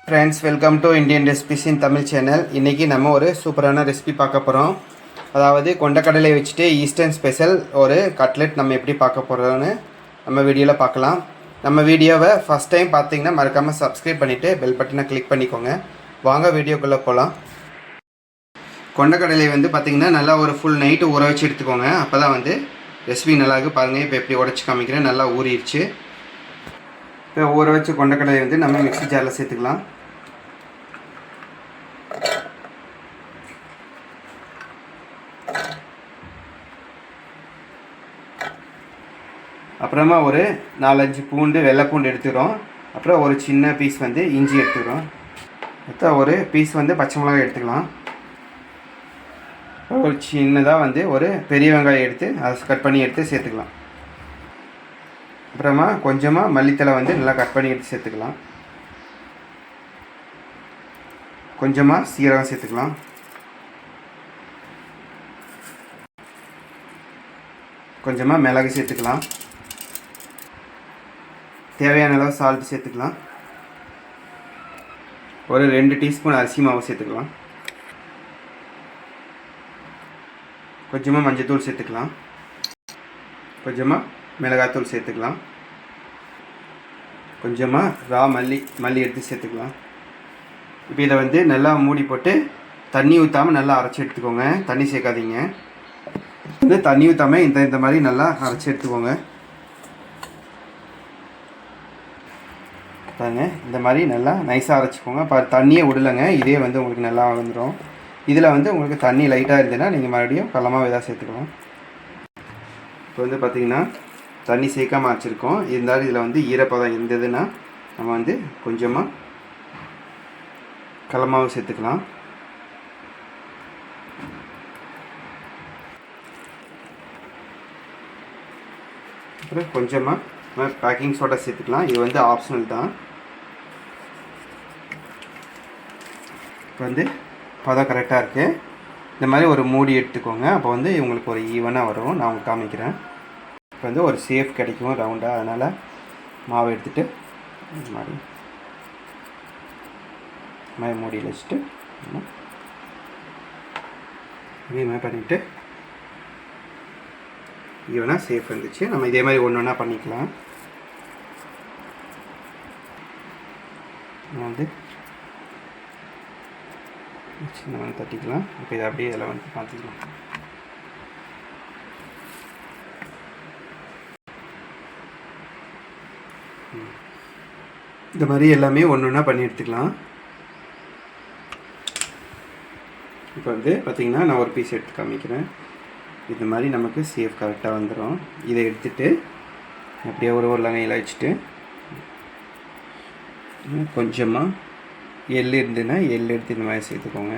Friends, welcome to Indian recipes in Tamil channel. இன்றைக்கி நம்ம ஒரு சூப்பரான ரெசிபி பார்க்க போகிறோம். அதாவது கொண்டக்கடலை வச்சுட்டு ஈஸ்டர்ன் ஸ்பெஷல் ஒரு கட்லெட் நம்ம எப்படி பார்க்க போகிறோன்னு நம்ம வீடியோவில் பார்க்கலாம். நம்ம வீடியோவை ஃபஸ்ட் டைம் பார்த்தீங்கன்னா மறக்காமல் சப்ஸ்கிரைப் பண்ணிவிட்டு பெல் பட்டனை கிளிக் பண்ணிக்கோங்க. வாங்க வீடியோக்குள்ளே போகலாம். கொண்டக்கடலை வந்து பார்த்திங்கன்னா நல்லா ஒரு ஃபுல் நைட்டு ஊற வச்சு எடுத்துக்கோங்க. அப்போ தான் வந்து ரெசிபி நல்லாயிருக்கு. பாருங்கள், இப்போ எப்படி உடச்சி காமிக்கிறேன். நல்லா ஊறிடுச்சு. இப்போ ஊற வச்ச கொண்டக்கடலை வந்து நம்ம மிக்ஸி ஜாரில் சேர்த்துக்கலாம். அப்புறமா ஒரு 4-5 பூண்டு, வெள்ளை பூண்டு எடுத்துக்கிறோம். அப்புறம் ஒரு சின்ன பீஸ் வந்து இஞ்சி எடுத்துக்கிறோம். அடுத்த ஒரு பீஸ் வந்து பச்சை மிளகாய் எடுத்துக்கலாம். ஒரு சின்னதாக வந்து ஒரு பெரிய வெங்காயம் எடுத்து அதை கட் பண்ணி எடுத்து சேர்த்துக்கலாம். அப்புறமா கொஞ்சமாக மல்லித்தலை வந்து நல்லா கட் பண்ணி எடுத்து சேர்த்துக்கலாம். கொஞ்சமாக சீரகம் சேர்த்துக்கலாம். கொஞ்சமாக மிளகு சேர்த்துக்கலாம். தேவையான அளவு சால்ட் சேர்த்துக்கலாம். ஒரு 2 டீஸ்பூன் அரிசி மாவு சேர்த்துக்கலாம். கொஞ்சமாக மஞ்சள்தூள் சேர்த்துக்கலாம். கொஞ்சமாக மிளகாத்தூள் சேர்த்துக்கலாம். கொஞ்சமாக ரா மல்லி எடுத்து சேர்த்துக்கலாம். இப்போ இதை வந்து நல்லா மூடி போட்டு தண்ணி ஊற்றாமல் நல்லா அரைச்சி எடுத்துக்கோங்க. தண்ணி சேர்க்காதீங்க. வந்து தண்ணி ஊற்றாமல் இந்த மாதிரி நல்லா அரைச்சி எடுத்துக்கோங்க. பாருங்க, இந்த மாதிரி நல்லா நைஸாக அரைச்சிக்கோங்க. தண்ணியே விடலைங்க. இதே வந்து உங்களுக்கு நல்லா வந்துடும். இதில் வந்து உங்களுக்கு தண்ணி லைட்டாக இருந்ததுன்னா நீங்கள் மறுபடியும் கடலமாவு இதாக சேர்த்துக்கலாம். இப்போ வந்து பார்த்திங்கன்னா தண்ணி சேர்க்காமல் அரைச்சிருக்கோம். இருந்தாலும் இதில் வந்து ஈரப்பதம் இருந்ததுன்னா நம்ம வந்து கொஞ்சமாக கடலமாவு சேர்த்துக்கலாம். அப்புறம் கொஞ்சமாக பேக்கிங் சோடா சேர்த்துக்கலாம். இது வந்து ஆப்ஷனல் தான். இப்போ வந்து பதம் கரெக்டாக இருக்குது. இந்த மாதிரி ஒரு மூடி எடுத்துக்கோங்க. அப்போ வந்து உங்களுக்கு ஒரு ஈவனாக வரும். நான் உங்களுக்கு காமிக்கிறேன். இப்போ வந்து ஒரு சேஃப் கிடைக்கும் ரவுண்டாக. அதனால் மாவை எடுத்துகிட்டு இந்த மாதிரி மூடியில் வச்சுட்டு இதே மாதிரி பண்ணிவிட்டு ஈவனாக சேஃப் இருந்துச்சு. நம்ம இதே மாதிரி ஒன்று ஒன்றா பண்ணிக்கலாம். வந்து சின்ன வந்து தட்டிக்கலாம். இப்போ இதை அப்படியே இதில் வந்து பார்த்துக்கலாம். இந்த மாதிரி எல்லாமே ஒன்று ஒன்றா பண்ணி எடுத்துக்கலாம். இப்போ வந்து பார்த்திங்கன்னா நான் ஒரு பீஸ் எடுத்து காமிக்கிறேன். இந்த மாதிரி நமக்கு சேஃப் கரெக்டாக வந்துடும். இதை எடுத்துகிட்டு அப்படியே ஒரு உருளைங்கையில் வச்சுட்டு கொஞ்சமாக எள் இருந்துன்னா எள் எடுத்து இந்த மாதிரி சேர்த்துக்கோங்க.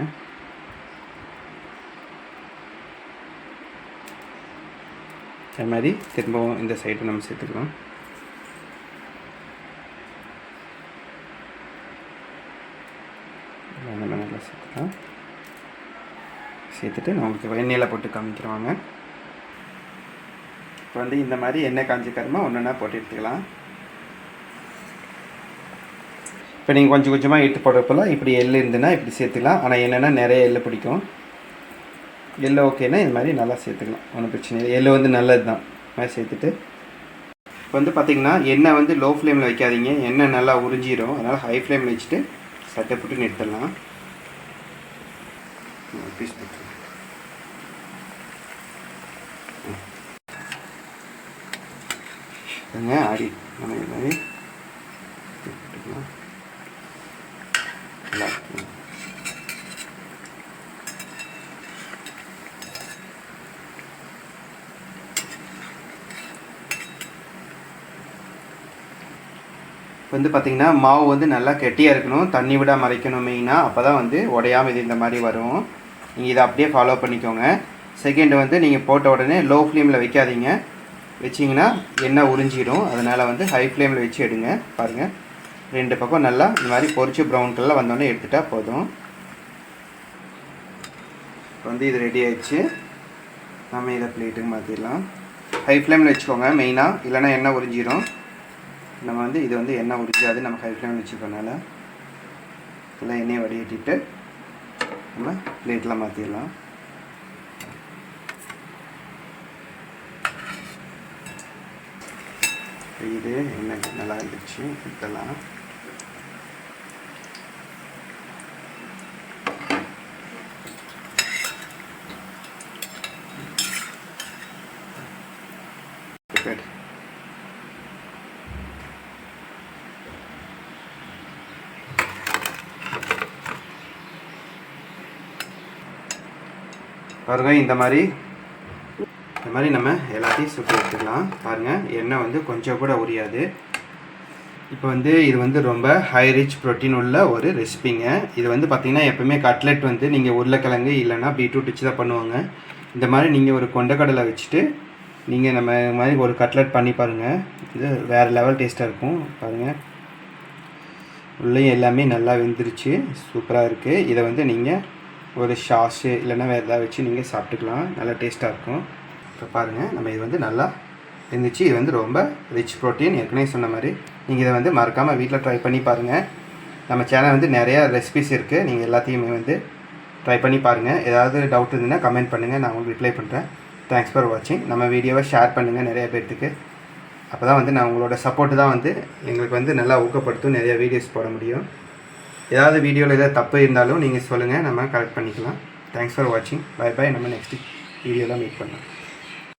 அது மாதிரி திரும்பவும் இந்த சைடு நம்ம சேர்த்துக்கலாம். நல்லா சேர்த்துக்கலாம். சேர்த்துட்டு நான் உங்களுக்கு எண்ணெயில் போட்டு காமிக்கிறவாங்க. இப்போ வந்து இந்த மாதிரி எண்ணெய் காஞ்சிக்கரமாக ஒன்று ஒன்றா போட்டு எடுத்துக்கலாம். இப்போ நீங்கள் கொஞ்சம் கொஞ்சமாக எடுத்து போடுறப்பெல்லாம் இப்படி எள் இருந்துன்னா இப்படி சேர்த்துக்கலாம். ஆனால் என்னென்னா நிறைய எள் பிடிக்கும். எள் ஓகேன்னா இது மாதிரி நல்லா சேர்த்துக்கலாம். ஒன்றும் பிரச்சனை இல்லை. எள் வந்து நல்லது தான். மாதிரி சேர்த்துட்டு இப்போ வந்து பார்த்திங்கன்னா எண்ணெய் வந்து லோ ஃப்ளேமில் வைக்காதீங்க. எண்ணெய் நல்லா உறிஞ்சிடும். அதனால் ஹை ஃப்ளேமில் வச்சுட்டு சட்டை போட்டு நிறுத்தலாம். பீஸ் போட்டு ஆடி நம்ம இது மாதிரி போட்டுக்கலாம். நல்லா வந்து பார்த்திங்கன்னா மாவு வந்து நல்லா கெட்டியாக இருக்கணும். தண்ணி விட மறைக்கணும் மெயினாக. அப்போ தான் வந்து உடையாமல் இது இந்த மாதிரி வரும். நீங்கள் இதை அப்படியே ஃபாலோ பண்ணிக்கோங்க. செகண்ட் வந்து நீங்கள் போட்ட உடனே லோ ஃப்ளேமில் வைக்காதீங்க. வச்சிங்கன்னா எண்ணெய் உறிஞ்சிடும். அதனால் வந்து ஹை ஃப்ளேமில் வச்சு எடுங்க. பாருங்கள், 2 பக்கம் நல்லா இந்த மாதிரி பொரிச்சு ப்ரௌன் கலரில் வந்தோடனே எடுத்துட்டால் போதும். வந்து இது ரெடி ஆகிடுச்சு. நம்ம இதை பிளேட்டுக்கு மாற்றிடலாம். ஹை ஃப்ளேமில் வச்சுக்கோங்க மெயினாக, இல்லைனா எண்ணெய் உறிஞ்சிடும். நம்ம வந்து இது வந்து எண்ணெய் உறிஞ்சாது நம்ம ஹை ஃப்ளேமில் வச்சுக்கோனால. எல்லாம் எண்ணெயை வடிகட்டிட்டு நம்ம பிளேட்டில் மாற்றிடலாம். இது எண்ணெய் நல்லா இருந்துச்சு. இதெல்லாம் பாருங்கள், இந்த மாதிரி நம்ம எல்லாத்தையும் சுற்றி எடுத்துக்கலாம். பாருங்கள், எண்ணெய் வந்து கொஞ்சம் கூட உரியாது. இப்போ வந்து இது வந்து ரொம்ப ஹை ரிச் ப்ரோட்டீன் உள்ள ஒரு ரெசிபிங்க. இது வந்து பார்த்திங்கன்னா எப்போவுமே கட்லெட் வந்து நீங்கள் உருளைக்கிழங்கு இல்லைன்னா பீட்ரூட் வச்சு தான் பண்ணுவாங்க. இந்த மாதிரி நீங்கள் ஒரு கொண்டக்கடலை வச்சுட்டு நீங்கள் நம்ம மாதிரி ஒரு கட்லெட் பண்ணி பாருங்கள். இது வேறு லெவல் டேஸ்ட்டாக இருக்கும். பாருங்கள், உள்ளேயும் எல்லாமே நல்லா வெந்துருச்சு, சூப்பராக இருக்குது. இதை வந்து நீங்கள் ஒரு சாஸு இல்லைன்னா வேறு ஏதாவது வச்சு நீங்கள் சாப்பிட்டுக்கலாம், நல்லா டேஸ்ட்டாக இருக்கும். இப்போ பாருங்கள், நம்ம இது வந்து நல்லா இருந்துச்சு. இது வந்து ரொம்ப ரிச் ப்ரோட்டீன். ஏற்கனவே சொன்ன மாதிரி நீங்கள் இதை வந்து மறக்காமல் வீட்டில் ட்ரை பண்ணி பாருங்கள். நம்ம சேனல் வந்து நிறையா ரெசிபிஸ் இருக்குது, நீங்கள் எல்லாத்தையுமே வந்து ட்ரை பண்ணி பாருங்கள். ஏதாவது டவுட் இருந்ததுன்னா கமெண்ட் பண்ணுங்கள், நான் உங்களுக்கு ரிப்ளை பண்ணுறேன். தேங்க்ஸ் ஃபார் வாட்சிங். நம்ம வீடியோவை ஷேர் பண்ணுங்கள் நிறையா பேர்த்துக்கு. அப்போ தான் வந்து நான் உங்களோட சப்போர்ட்டு தான் வந்து எங்களுக்கு வந்து நல்லா ஊக்கப்படுத்தும், நிறையா வீடியோஸ் போட முடியும். ஏதாவது வீடியோவில் ஏதாவது தப்பு இருந்தாலும் நீங்கள் சொல்லுங்கள், நம்ம கரெக்ட் பண்ணிக்கலாம். தேங்க்ஸ் ஃபார் வாட்சிங். Bye bye. நம்ம நெக்ஸ்ட் வீடியோவில் மீட் பண்ணலாம்.